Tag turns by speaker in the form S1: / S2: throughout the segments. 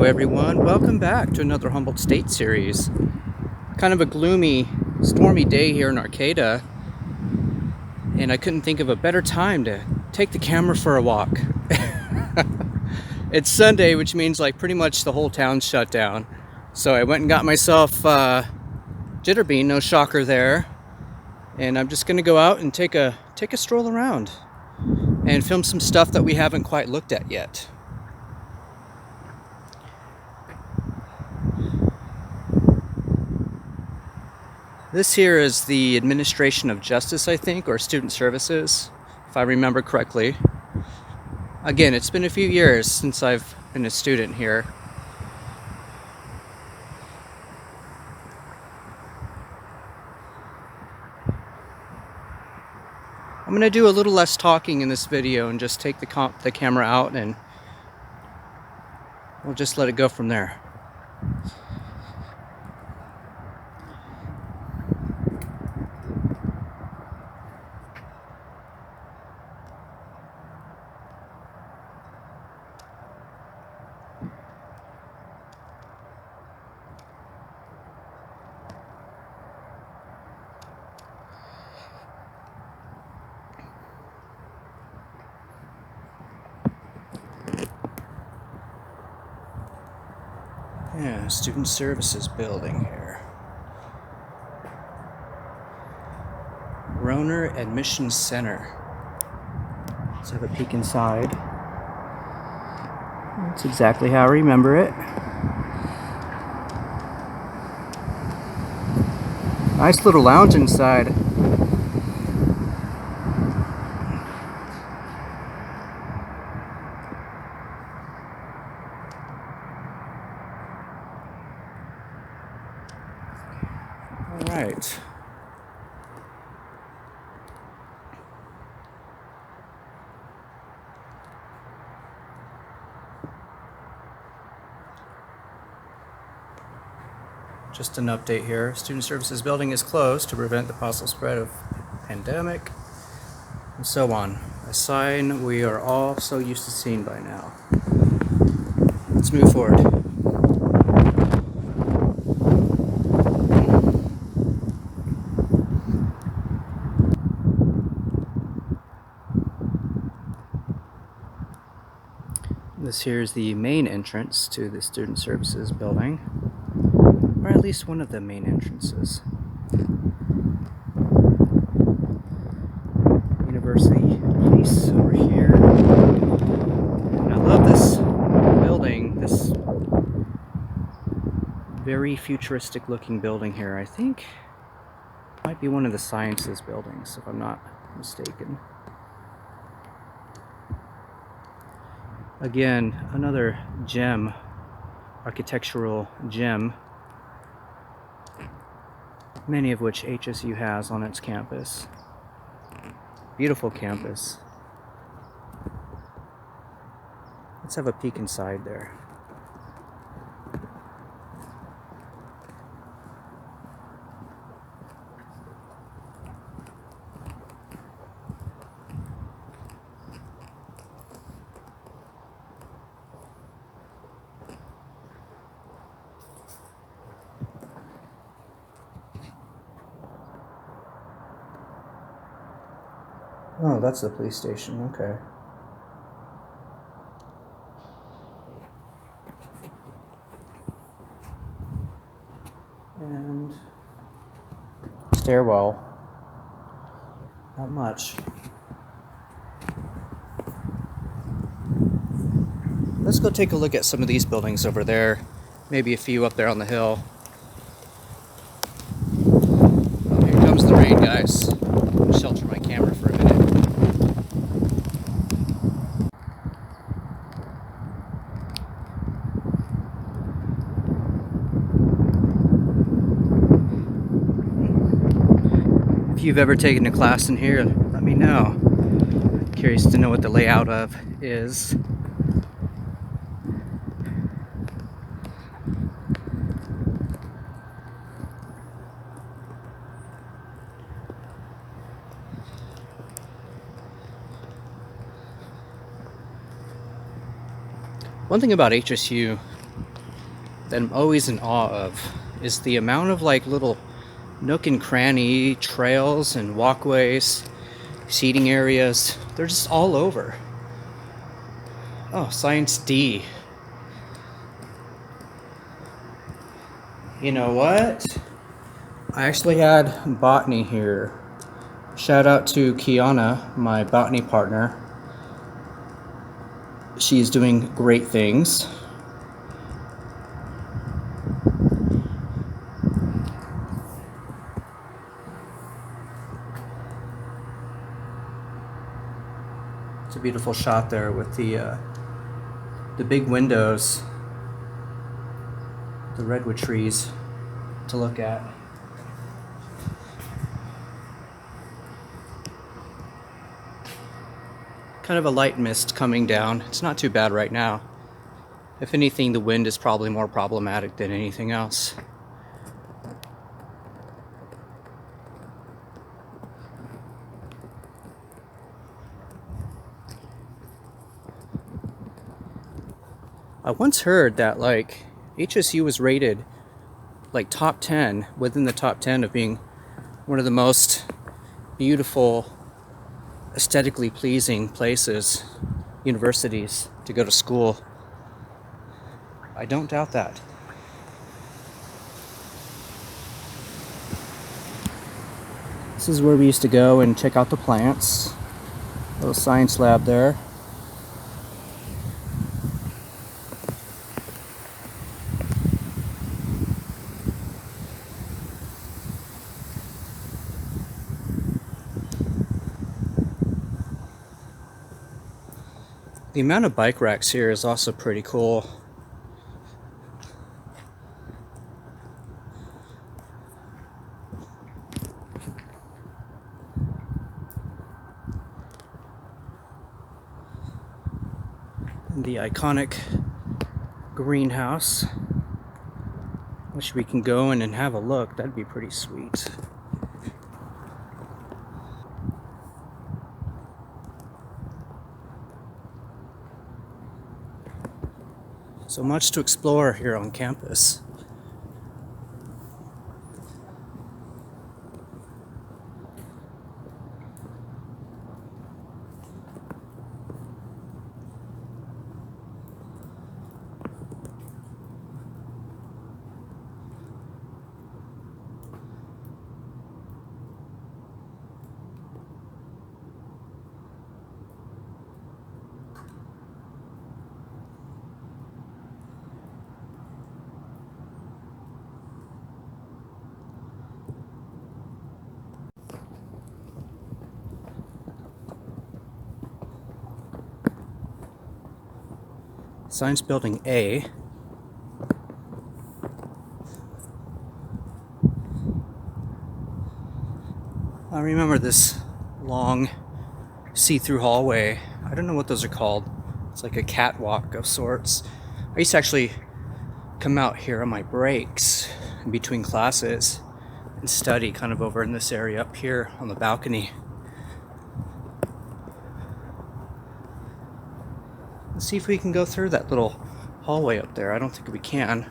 S1: everyone, welcome back to another Humboldt State series. Kind of a gloomy, stormy day here in Arcata, and I couldn't think of a better time to take the camera for a walk. It's Sunday, which means like pretty much the whole town's shut down. So I went and got myself Jitterbean, no shocker there, and I'm just gonna go out and take a stroll around and film some stuff that we haven't quite looked at yet. This here is the Administration of Justice, I think, or Student Services, if I remember correctly. Again, it's been a few years since I've been a student here. I'm going to do a little less talking in this video and just take the camera out, and we'll just let it go from there. Yeah, Student Services building here. Roner Admission Center. Let's have a peek inside. That's exactly how I remember it. Nice little lounge inside. All right. Just an update here. Student Services building is closed to prevent the possible spread of pandemic, and so on. A sign we are all so used to seeing by now. Let's move forward. This here is the main entrance to the Student Services building, or at least one of the main entrances. University piece over here. And I love this building, this very futuristic looking building here. I think it might be one of the sciences buildings, if I'm not mistaken. Again, another gem, architectural gem, many of which HSU has on its campus. Beautiful campus. Let's have a peek inside there. Oh, that's the police station, okay. And stairwell, not much. Let's go take a look at some of these buildings over there, maybe a few up there on the hill. Oh, here comes the rain, guys. I'll shelter my camera for a minute. If you've ever taken a class in here, let me know. Curious to know what the layout of is. One thing about HSU that I'm always in awe of is the amount of like little nook and cranny trails and walkways, seating areas. They're just all over. Oh, Science D. You know what? I actually had botany here. Shout out to Kiana, my botany partner. She's doing great things. It's a beautiful shot there with the big windows, the redwood trees to look at. Kind of a light mist coming down. It's not too bad right now. If anything, the wind is probably more problematic than anything else. I once heard that like HSU was rated like top 10, within the top 10 of being one of the most beautiful, aesthetically pleasing places, universities to go to school. I don't doubt that. This is where we used to go and check out the plants. Little science lab there. The amount of bike racks here is also pretty cool. And the iconic greenhouse, which we can go in and have a look. That'd be pretty sweet. So much to explore here on campus. Science Building A. I remember this long see-through hallway. I don't know what those are called. It's like a catwalk of sorts. I used to actually come out here on my breaks in between classes and study kind of over in this area up here on the balcony. Let's see if we can go through that little hallway up there. I don't think we can.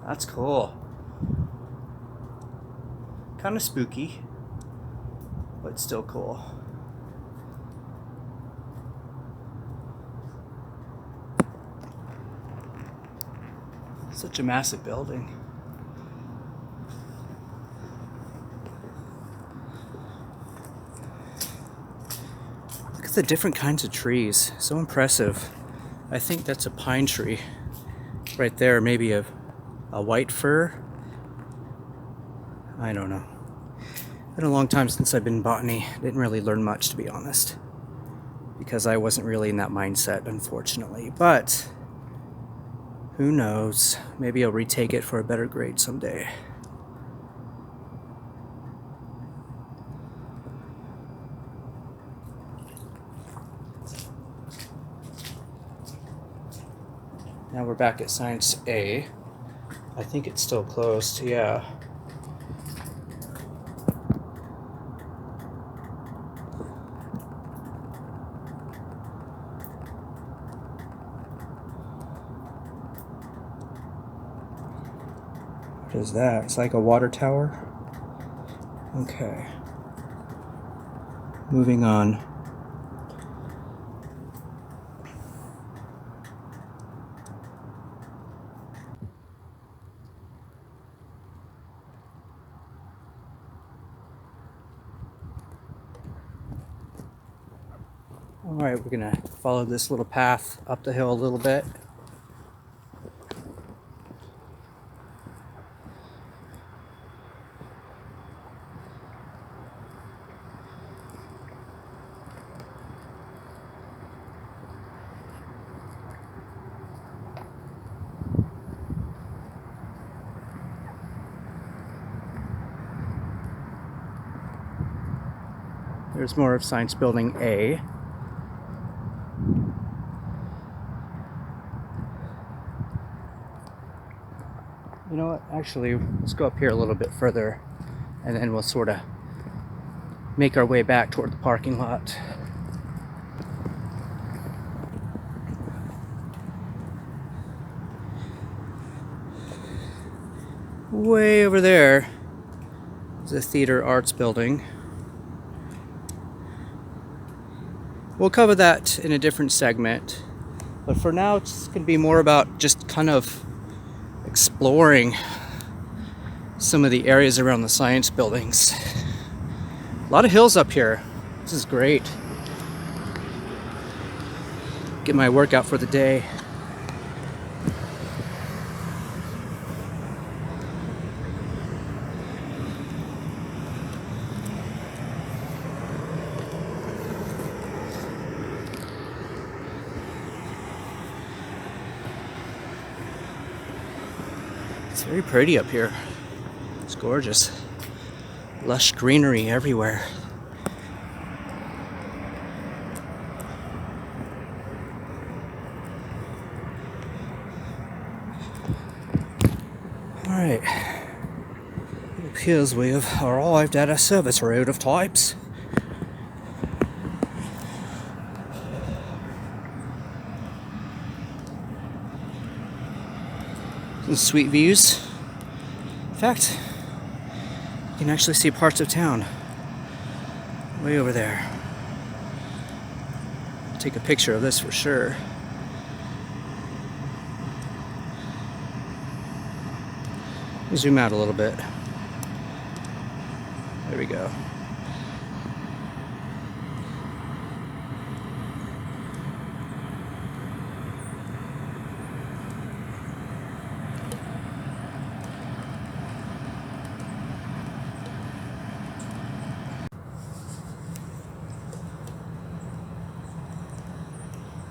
S1: That's cool. Kind of spooky, but still cool. Such a massive building. Look at the different kinds of trees. So impressive. I think that's a pine tree right there, maybe a white fir. I don't know. Been a long time since I've been in botany. Didn't really learn much, to be honest, because I wasn't really in that mindset, unfortunately. But who knows? Maybe I'll retake it for a better grade someday. Now we're back at Science A. I think it's still closed, yeah. What is that? It's like a water tower. Okay. Moving on. Alright, we're gonna follow this little path up the hill a little bit. There's more of Science Building A. You know what? Actually, let's go up here a little bit further, and then we'll sort of make our way back toward the parking lot. Way over there is the Theater Arts Building. We'll cover that in a different segment, but for now it's going to be more about just kind of exploring some of the areas around the science buildings. A lot of hills up here. This is great. Get my workout for the day. It's very pretty up here. It's gorgeous. Lush greenery everywhere. Alright. It appears we have arrived at a service road of types. Some sweet views. In fact, you can actually see parts of town way over there. I'll take a picture of this for sure. Zoom out a little bit. There we go.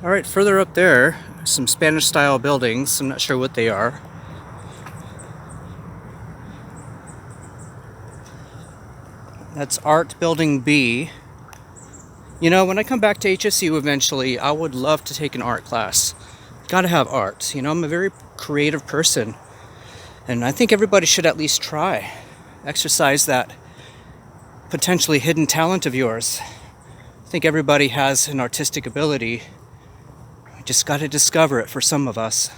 S1: All right, further up there, some Spanish-style buildings. I'm not sure what they are. That's Art Building B. You know, when I come back to HSU eventually, I would love to take an art class. Gotta have art. You know, I'm a very creative person, and I think everybody should at least try. Exercise that potentially hidden talent of yours. I think everybody has an artistic ability. We just gotta discover it for some of us.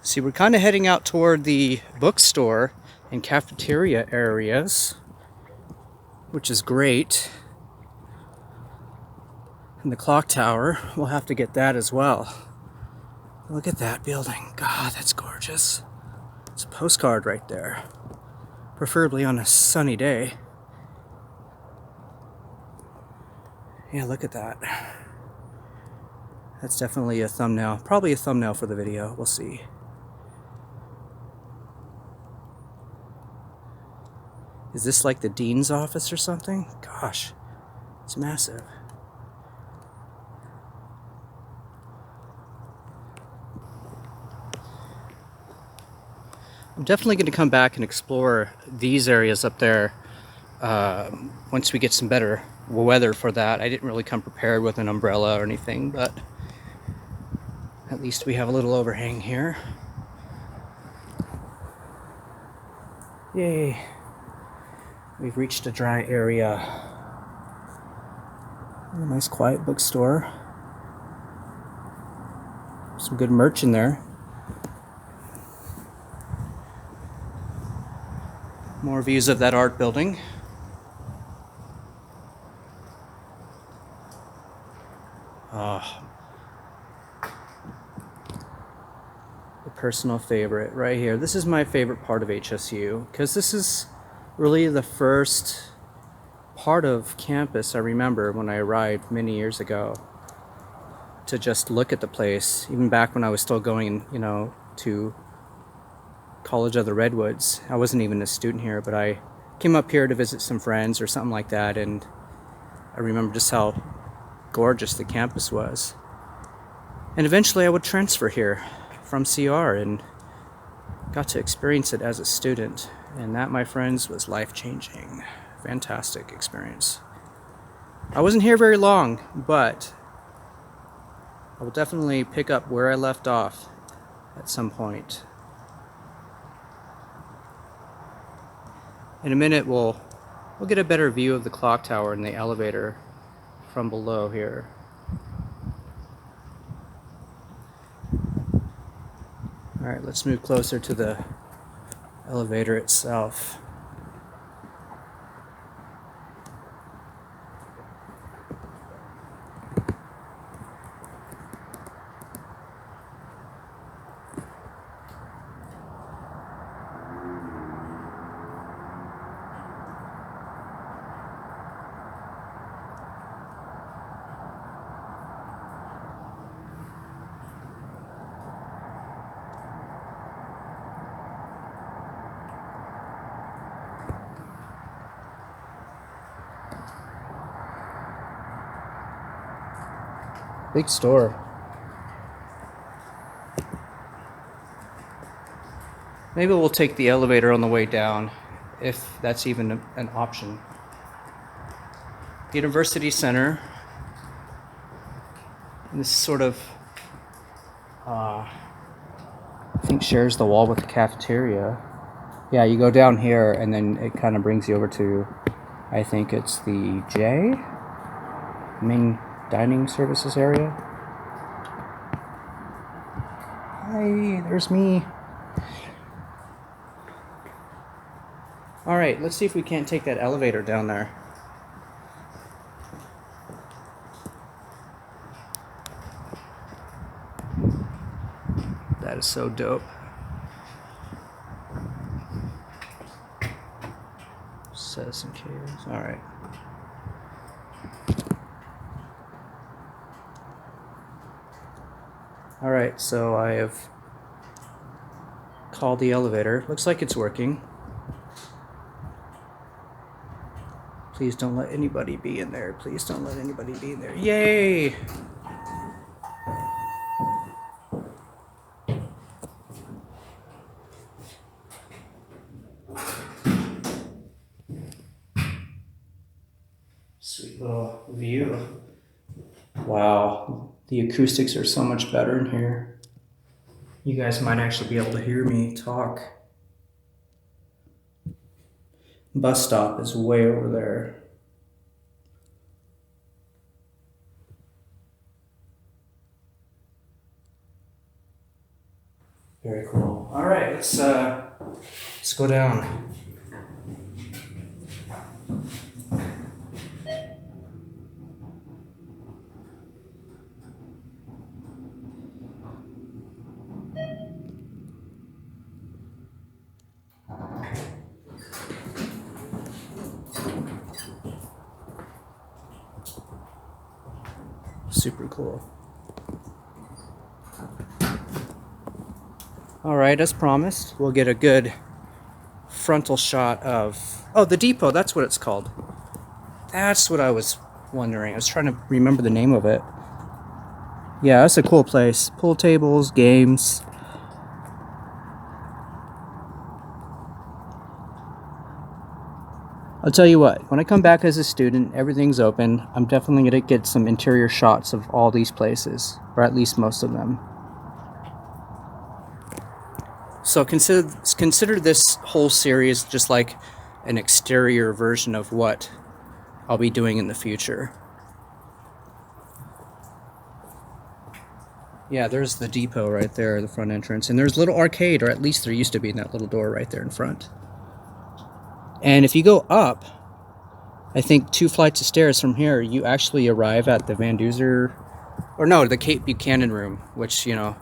S1: See, we're kind of heading out toward the bookstore and cafeteria areas, which is great. And the clock tower, we'll have to get that as well. Look at that building. God, that's gorgeous. It's a postcard right there. Preferably on a sunny day. Yeah, look at that. That's definitely a thumbnail. Probably a thumbnail for the video. We'll see. Is this like the dean's office or something? Gosh, it's massive. I'm definitely going to come back and explore these areas up there once we get some better weather for that. I didn't really come prepared with an umbrella or anything, but at least we have a little overhang here. Yay! We've reached a dry area. A nice quiet bookstore. Some good merch in there. More views of that art building. The personal favorite right here. This is my favorite part of HSU because this is really the first part of campus I remember when I arrived many years ago to just look at the place, even back when I was still going, to College of the Redwoods. I wasn't even a student here, but I came up here to visit some friends or something like that, and I remember just how gorgeous the campus was. And eventually I would transfer here from CR and got to experience it as a student, and that, my friends, was life-changing. Fantastic experience. I wasn't here very long, but I will definitely pick up where I left off at some point. In a minute we'll get a better view of the clock tower and the elevator from below here. Alright, let's move closer to the elevator itself. Big store. Maybe we'll take the elevator on the way down, if that's even an option. University Center. And this sort of, I think, shares the wall with the cafeteria. Yeah, you go down here and then it kind of brings you over to, I think it's the main dining services area. Hi, there's me. All right, let's see if we can't take that elevator down there. That is so dope. Says and caves. All right. All right, so I have called the elevator. Looks like it's working. Please don't let anybody be in there. Please don't let anybody be in there. Yay! Sweet little view. Wow, the acoustics are so much better in here. You guys might actually be able to hear me talk. Bus stop is way over there. Very cool. All right, let's go down. Super cool. All right, as promised, we'll get a good frontal shot of, the depot, that's what it's called. That's what I was wondering. I was trying to remember the name of it. Yeah, that's a cool place. Pool tables, games. I'll tell you what, when I come back as a student, everything's open. I'm definitely going to get some interior shots of all these places, or at least most of them. So consider this whole series just like an exterior version of what I'll be doing in the future. Yeah, there's the depot right there, the front entrance. And there's a little arcade, or at least there used to be in that little door right there in front. And if you go up, I think 2 flights of stairs from here, you actually arrive at the Van Duzer, or no, the Kate Buchanan room, which, you know,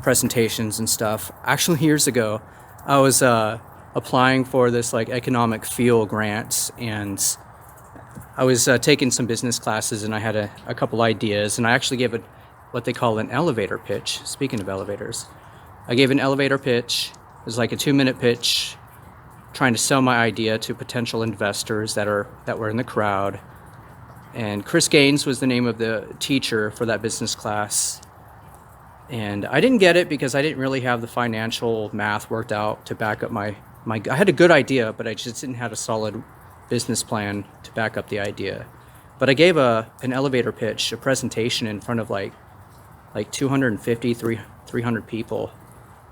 S1: presentations and stuff. Actually, years ago, I was applying for this like economic feel grant, and I was taking some business classes, and I had a couple ideas, and I actually gave it what they call an elevator pitch. Speaking of elevators, I gave an elevator pitch. It was like a 2-minute pitch, trying to sell my idea to potential investors that were in the crowd. And Chris Gaines was the name of the teacher for that business class. And I didn't get it because I didn't really have the financial math worked out to back up my I had a good idea, but I just didn't have a solid business plan to back up the idea. But I gave an elevator pitch, a presentation in front of like 250, 300 people.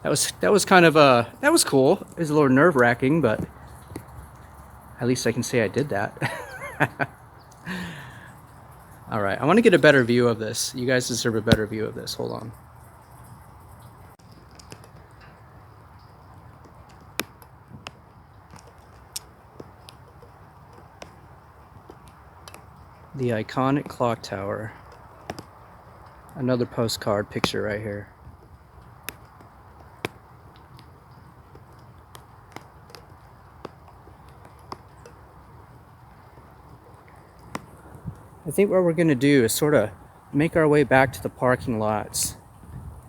S1: That was kind of that was cool. It was a little nerve-wracking, but at least I can say I did that. All right, I want to get a better view of this. You guys deserve a better view of this. Hold on. The iconic clock tower. Another postcard picture right here. I think what we're going to do is sort of make our way back to the parking lots,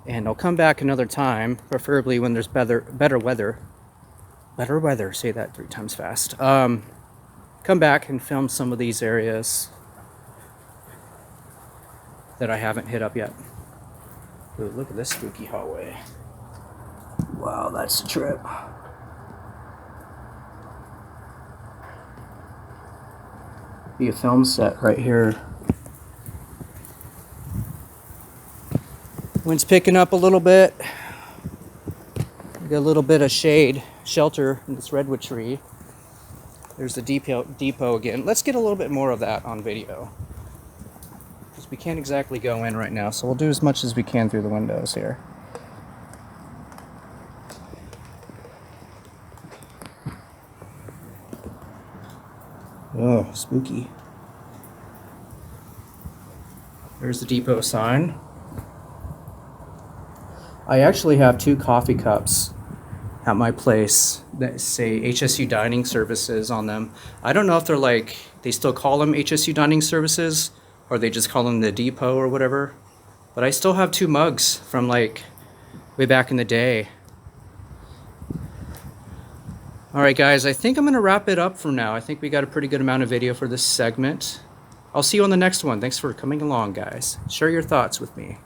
S1: and I'll come back another time, preferably when there's better weather. Better weather, say that 3 times fast. Come back and film some of these areas that I haven't hit up yet. Ooh, look at this spooky hallway. Wow, that's a trip. Be a film set right here. Wind's picking up a little bit. We got a little bit of shade, shelter in this redwood tree. There's the depot again. Let's get a little bit more of that on video, because we can't exactly go in right now, so we'll do as much as we can through the windows here. Oh, spooky. There's the depot sign. I actually have 2 coffee cups at my place that say HSU Dining Services on them. I don't know if they're like, they still call them HSU Dining Services, or they just call them the depot or whatever. But I still have 2 mugs from like way back in the day. All right, guys, I think I'm going to wrap it up for now. I think we got a pretty good amount of video for this segment. I'll see you on the next one. Thanks for coming along, guys. Share your thoughts with me.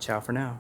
S1: Ciao for now.